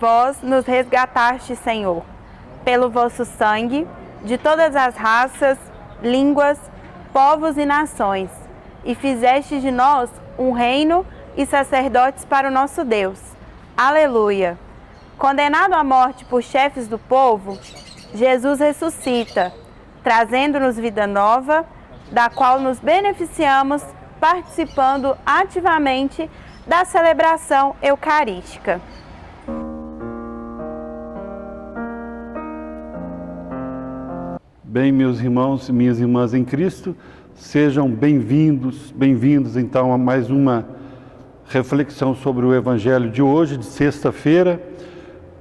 Vós nos resgatastes, Senhor, pelo vosso sangue, de todas as raças, línguas, povos e nações, e fizeste de nós um reino e sacerdotes para o nosso Deus. Aleluia! Condenado à morte por chefes do povo, Jesus ressuscita, trazendo-nos vida nova, da qual nos beneficiamos participando ativamente da celebração eucarística. Bem, meus irmãos e minhas irmãs em Cristo, sejam bem-vindos então a mais uma reflexão sobre o Evangelho de hoje, de sexta-feira.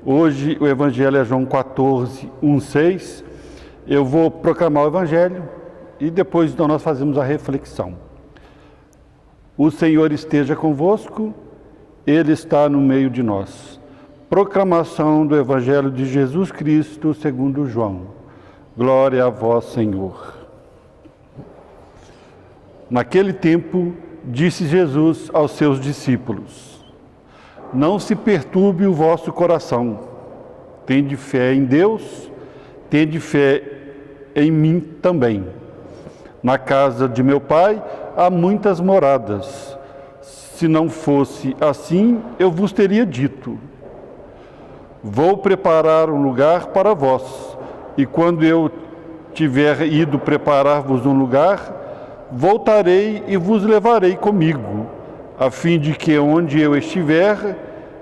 Hoje o Evangelho é João 14, 1, 6. Eu vou proclamar o Evangelho e depois então nós fazemos a reflexão. O Senhor esteja convosco, Ele está no meio de nós. Proclamação do Evangelho de Jesus Cristo segundo João. Glória a vós, Senhor. Naquele tempo, disse Jesus aos seus discípulos: não se perturbe o vosso coração. Tende fé em Deus, tende fé em mim também. Na casa de meu Pai há muitas moradas. Se não fosse assim, eu vos teria dito: vou preparar um lugar para vós. E quando eu tiver ido preparar-vos um lugar, voltarei e vos levarei comigo, a fim de que onde eu estiver,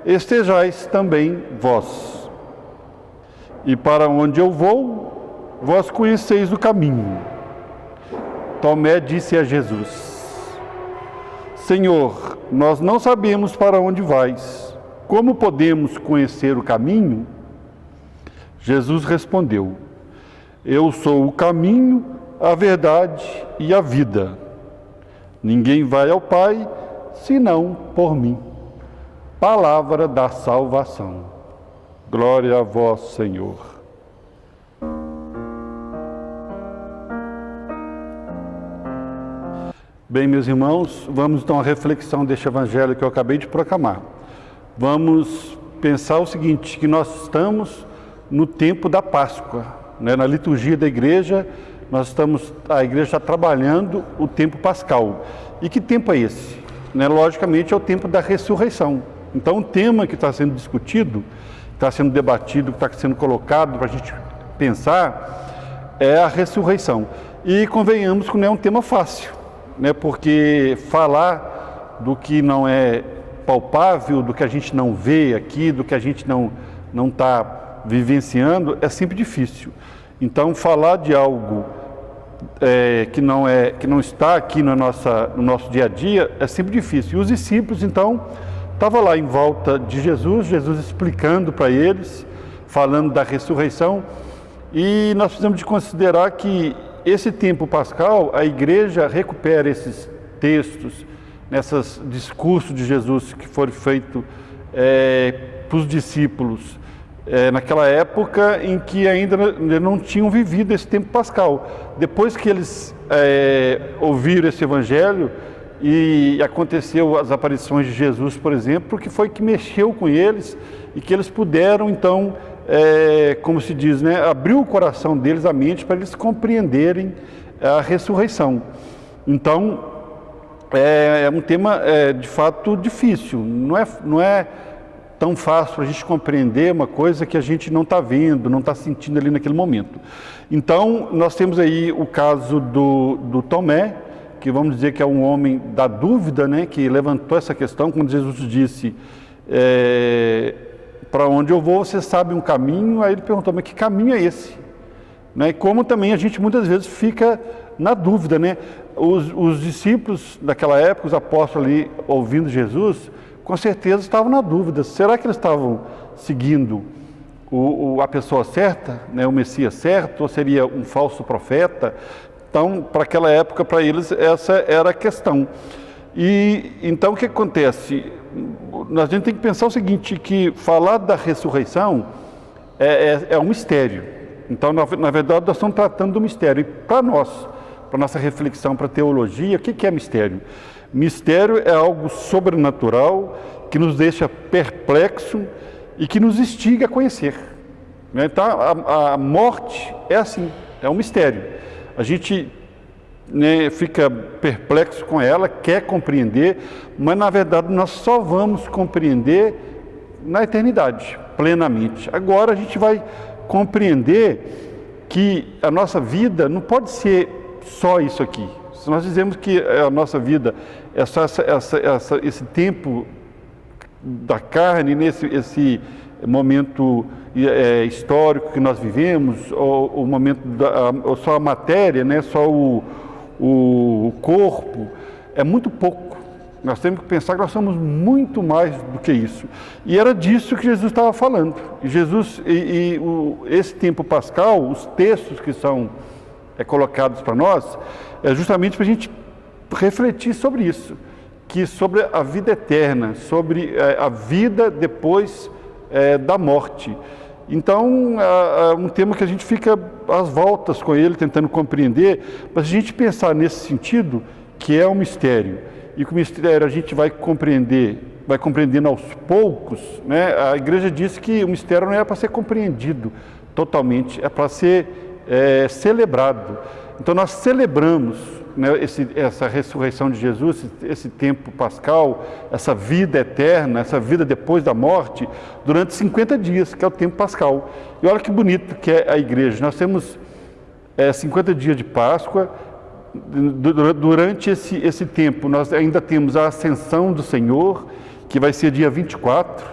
estejais também vós. E para onde eu vou, vós conheceis o caminho. Tomé disse a Jesus: Senhor, nós não sabemos para onde vais. Como podemos conhecer o caminho? Jesus respondeu: eu sou o caminho, a verdade e a vida. Ninguém vai ao Pai, senão por mim. Palavra da salvação. Glória a vós, Senhor. Bem, meus irmãos, vamos então à reflexão deste Evangelho que eu acabei de proclamar. Vamos pensar o seguinte, que nós estamos no tempo da Páscoa, né? Na liturgia da igreja, a igreja está trabalhando o tempo pascal. E que tempo é esse? Né? Logicamente é o tempo da ressurreição. Então o tema que está sendo discutido, está sendo debatido, que está sendo colocado para a gente pensar, é a ressurreição. E convenhamos que não é um tema fácil, né? Porque falar do que não é palpável, do que a gente não vê aqui, do que a gente não está vivenciando, é sempre difícil. Então, falar de algo que não está aqui no nosso dia a dia é sempre difícil. E os discípulos, então, estavam lá em volta de Jesus explicando para eles, falando da ressurreição, e nós precisamos de considerar que esse tempo pascal, a igreja recupera esses textos, nesses discursos de Jesus que foram feitos para os discípulos, naquela época em que ainda não tinham vivido esse tempo pascal. Depois que eles ouviram esse evangelho e aconteceu as aparições de Jesus, por exemplo, que foi que mexeu com eles e que eles puderam, então, como se diz, né, abrir o coração deles, a mente, para eles compreenderem a ressurreição. Então, é um tema, de fato, difícil. Não é tão fácil para a gente compreender uma coisa que a gente não está vendo, não está sentindo ali naquele momento. Então, nós temos aí o caso do Tomé, que vamos dizer que é um homem da dúvida, né, que levantou essa questão, quando Jesus disse, para onde eu vou, você sabe um caminho? Aí ele perguntou, mas que caminho é esse? Né? E como também a gente muitas vezes fica na dúvida, né? Os discípulos daquela época, os apóstolos ali ouvindo Jesus, com certeza estavam na dúvida. Será que eles estavam seguindo a pessoa certa, né, o Messias certo, ou seria um falso profeta? Então, para aquela época, para eles, essa era a questão. E então o que acontece? A gente tem que pensar o seguinte, que falar da ressurreição é um mistério. Então, na verdade, nós estamos tratando do mistério. E para nós, para nossa reflexão, para a teologia, o que é mistério? Mistério é algo sobrenatural que nos deixa perplexo e que nos instiga a conhecer. Então, a morte é assim, é um mistério. A gente fica perplexo com ela, quer compreender, mas na verdade nós só vamos compreender na eternidade, plenamente. Agora a gente vai compreender que a nossa vida não pode ser só isso aqui. Se nós dizemos que a nossa vida é só esse tempo da carne, esse momento histórico que nós vivemos, ou o momento ou só a matéria, só o corpo, é muito pouco. Nós temos que pensar que nós somos muito mais do que isso. E era disso que Jesus estava falando. E Jesus, esse tempo pascal, os textos que são colocados para nós, é justamente para a gente refletir sobre isso, que sobre a vida eterna, sobre a vida depois da morte. Então, é um tema que a gente fica às voltas com ele, tentando compreender, mas a gente pensar nesse sentido, que é um mistério, e que o mistério a gente vai compreendendo aos poucos, A igreja diz que o mistério não é para ser compreendido totalmente, é para ser celebrado. Então, nós celebramos essa ressurreição de Jesus, esse tempo pascal, essa vida eterna, essa vida depois da morte, durante 50 dias, que é o tempo pascal. E olha que bonito que é a igreja. Nós temos 50 dias de Páscoa. Durante esse tempo, nós ainda temos a ascensão do Senhor, que vai ser dia 24.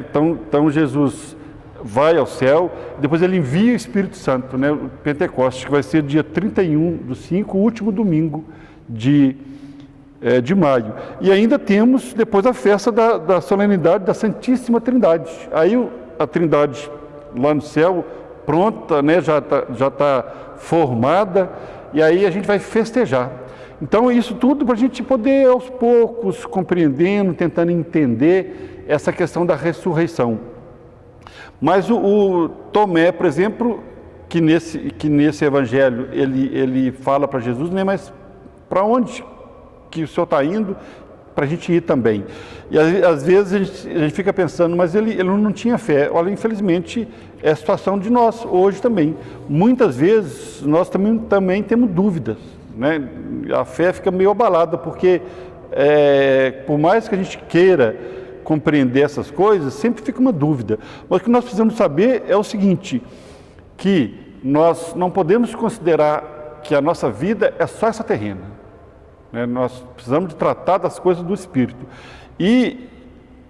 Então Jesus vai ao céu, depois ele envia o Espírito Santo, o Pentecostes, que vai ser dia 31/5, o último domingo de maio. E ainda temos depois a festa da solenidade da Santíssima Trindade. Aí a Trindade lá no céu, pronta, já tá formada, e aí a gente vai festejar. Então isso tudo para a gente poder aos poucos, compreendendo, tentando entender essa questão da ressurreição. Mas o Tomé, por exemplo, que nesse evangelho ele fala para Jesus, mas para onde que o Senhor está indo, para a gente ir também. E às vezes a gente fica pensando, mas ele não tinha fé. Olha, infelizmente, é a situação de nós hoje também. Muitas vezes nós também temos dúvidas, A fé fica meio abalada, porque por mais que a gente queira compreender essas coisas, sempre fica uma dúvida. Mas o que nós precisamos saber é o seguinte, que nós não podemos considerar que a nossa vida é só essa terrena. Nós precisamos de tratar das coisas do Espírito. E,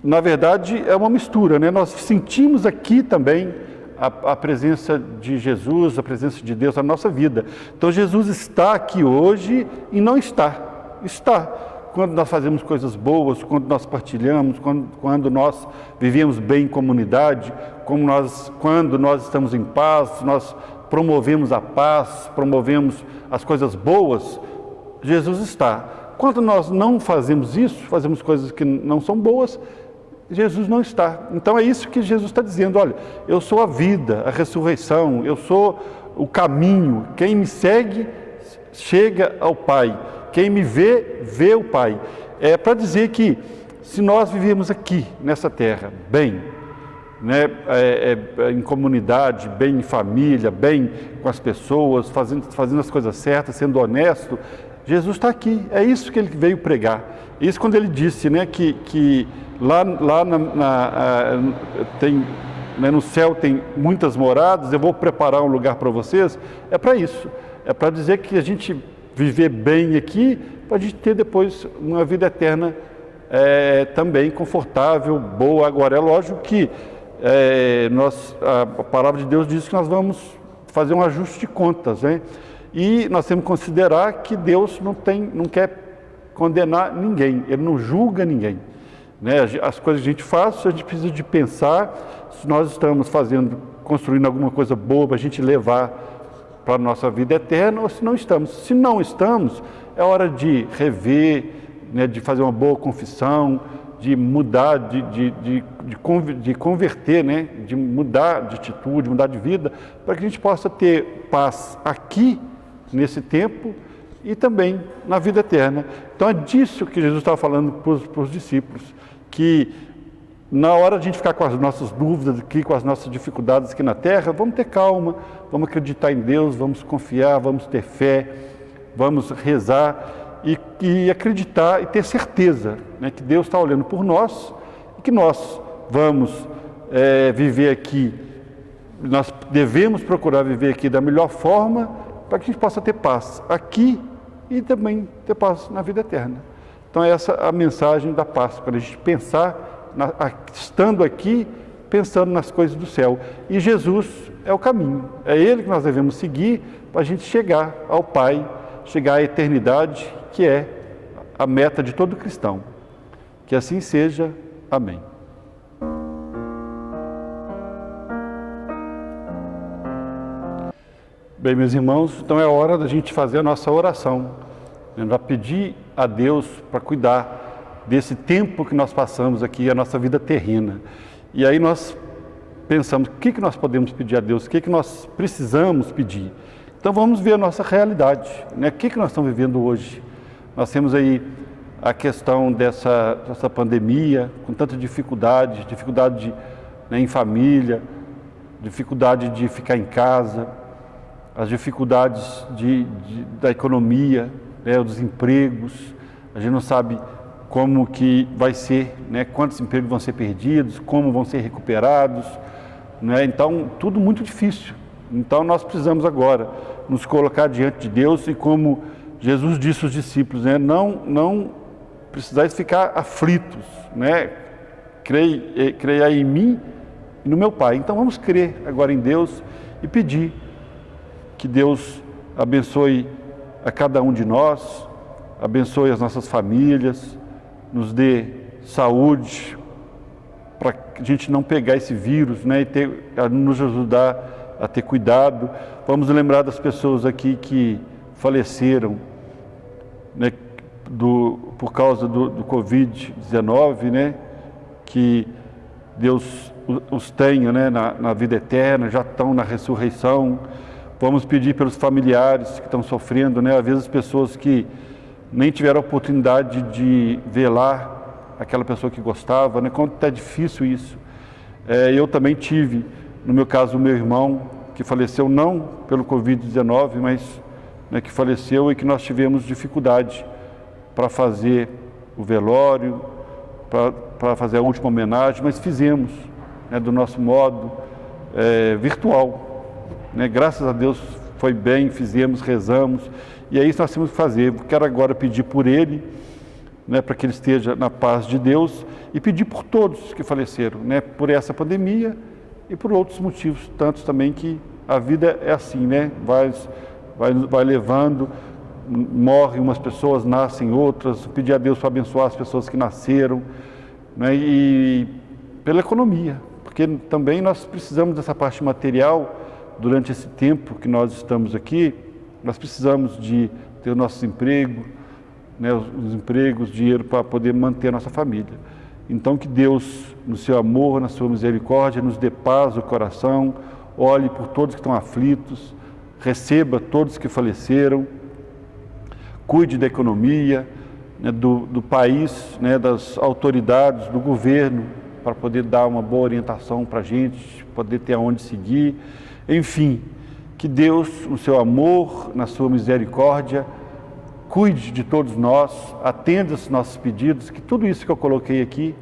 na verdade, é uma mistura. Nós sentimos aqui também a presença de Jesus, a presença de Deus na nossa vida. Então, Jesus está aqui hoje e não está. Está. Quando nós fazemos coisas boas, quando nós partilhamos, quando nós vivemos bem em comunidade, quando nós estamos em paz, nós promovemos a paz, promovemos as coisas boas, Jesus está. Quando nós não fazemos isso, fazemos coisas que não são boas, Jesus não está. Então é isso que Jesus está dizendo, olha, eu sou a vida, a ressurreição, eu sou o caminho, quem me segue chega ao Pai. Quem me vê, vê o Pai. É para dizer que se nós vivemos aqui, nessa terra, bem, em comunidade, bem em família, bem com as pessoas, fazendo as coisas certas, sendo honesto, Jesus está aqui. É isso que ele veio pregar. Isso quando ele disse que lá no céu tem muitas moradas, eu vou preparar um lugar para vocês. É para isso. É para dizer que a gente viver bem aqui, para a gente ter depois uma vida eterna também confortável, boa. Agora, é lógico que a palavra de Deus diz que nós vamos fazer um ajuste de contas, E nós temos que considerar que Deus não quer condenar ninguém, Ele não julga ninguém. As coisas que a gente faz, a gente precisa de pensar se nós estamos construindo alguma coisa boa para a gente levar para a nossa vida eterna, ou se não estamos. Se não estamos, é hora de rever, de fazer uma boa confissão, de mudar, de converter, né? De mudar de atitude, mudar de vida, para que a gente possa ter paz aqui, nesse tempo, e também na vida eterna. Então é disso que Jesus estava falando para os discípulos, que na hora de a gente ficar com as nossas dúvidas aqui, com as nossas dificuldades aqui na terra, vamos ter calma, vamos acreditar em Deus, vamos confiar, vamos ter fé, vamos rezar e acreditar e ter certeza, né, que Deus está olhando por nós e que nós vamos viver aqui, nós devemos procurar viver aqui da melhor forma para que a gente possa ter paz aqui e também ter paz na vida eterna. Então essa é a mensagem da Páscoa, a gente pensar, estando aqui, pensando nas coisas do céu. E Jesus é o caminho, é Ele que nós devemos seguir para a gente chegar ao Pai, chegar à eternidade, que é a meta de todo cristão. Que assim seja. Amém. Bem, meus irmãos, então é hora da gente fazer a nossa oração. Para pedir a Deus para cuidar desse tempo que nós passamos aqui, a nossa vida terrena. E aí nós pensamos, o que nós podemos pedir a Deus? O que nós precisamos pedir? Então vamos ver a nossa realidade, né? O que nós estamos vivendo hoje? Nós temos aí a questão dessa pandemia, com tanta dificuldade, né, em família, dificuldade de ficar em casa, as dificuldades da economia, né, os empregos, a gente não sabe como que vai ser, né, quantos empregos vão ser perdidos, como vão ser recuperados, né? Então tudo muito difícil. Então nós precisamos agora nos colocar diante de Deus e como Jesus disse aos discípulos, né, não precisais ficar aflitos, né? Creiai em mim e no meu Pai. Então vamos crer agora em Deus e pedir que Deus abençoe a cada um de nós, abençoe as nossas famílias, nos dê saúde para a gente não pegar esse vírus, né, e nos ajudar a ter cuidado. Vamos lembrar das pessoas aqui que faleceram, né, por causa do Covid-19, né, que Deus os tenha, né, na vida eterna, já estão na ressurreição. Vamos pedir pelos familiares que estão sofrendo, né, às vezes pessoas que nem tiveram a oportunidade de velar aquela pessoa que gostava, né, quanto é difícil isso. Eu também tive, no meu caso, o meu irmão, que faleceu não pelo Covid-19, mas, né, que faleceu e que nós tivemos dificuldade para fazer o velório, para fazer a última homenagem, mas fizemos, né, do nosso modo virtual. Né? Graças a Deus foi bem, fizemos, rezamos, e é isso que nós temos que fazer. Quero agora pedir por ele, né, para que ele esteja na paz de Deus, e pedir por todos que faleceram, né, por essa pandemia e por outros motivos, tantos também, que a vida é assim, né, vai levando, morrem umas pessoas, nascem outras. Pedir a Deus para abençoar as pessoas que nasceram, né, e pela economia, porque também nós precisamos dessa parte material. Durante esse tempo que nós estamos aqui, nós precisamos de ter o nosso emprego, né, os empregos, dinheiro para poder manter a nossa família. Então que Deus, no seu amor, na sua misericórdia, nos dê paz no coração, olhe por todos que estão aflitos, receba todos que faleceram, cuide da economia, né, do país, né, das autoridades, do governo, para poder dar uma boa orientação para a gente, poder ter aonde seguir. Enfim, que Deus, no seu amor, na sua misericórdia, cuide de todos nós, atenda os nossos pedidos, que tudo isso que eu coloquei aqui,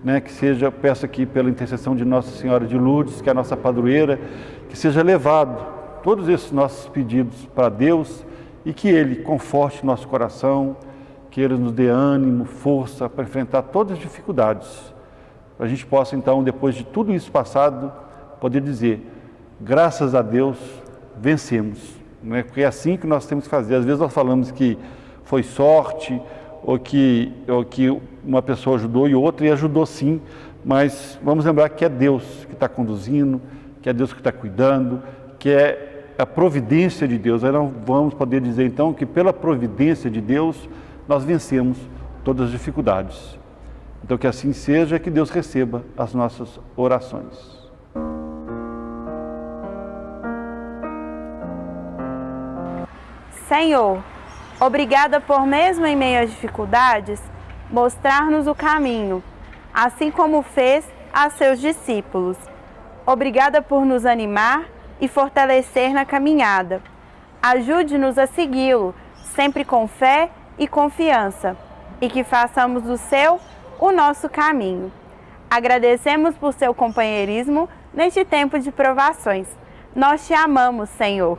né, que seja, peço aqui pela intercessão de Nossa Senhora de Lourdes, que é a nossa padroeira, que seja levado todos esses nossos pedidos para Deus e que Ele conforte nosso coração, que Ele nos dê ânimo, força para enfrentar todas as dificuldades. Para a gente possa, então, depois de tudo isso passado, poder dizer: graças a Deus, vencemos, né? Porque é assim que nós temos que fazer. Às vezes nós falamos que foi sorte, ou que uma pessoa ajudou e outra, e ajudou sim, mas vamos lembrar que é Deus que está conduzindo, que é Deus que está cuidando, que é a providência de Deus. Aí nós vamos poder dizer então que pela providência de Deus nós vencemos todas as dificuldades. Então que assim seja, que Deus receba as nossas orações. Senhor, obrigada por, mesmo em meio às dificuldades, mostrar-nos o caminho, assim como fez a seus discípulos. Obrigada por nos animar e fortalecer na caminhada. Ajude-nos a segui-lo, sempre com fé e confiança, e que façamos do seu o nosso caminho. Agradecemos por seu companheirismo neste tempo de provações. Nós te amamos, Senhor.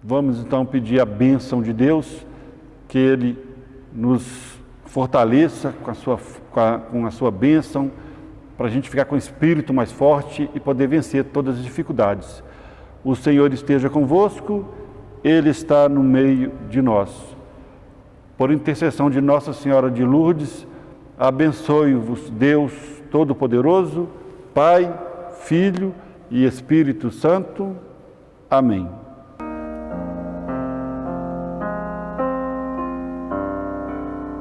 Vamos então pedir a bênção de Deus, que Ele nos fortaleça com a sua bênção, para a gente ficar com o espírito mais forte e poder vencer todas as dificuldades. O Senhor esteja convosco, Ele está no meio de nós. Por intercessão de Nossa Senhora de Lourdes, abençoe-vos Deus Todo-Poderoso, Pai, Filho e Espírito Santo. Amém.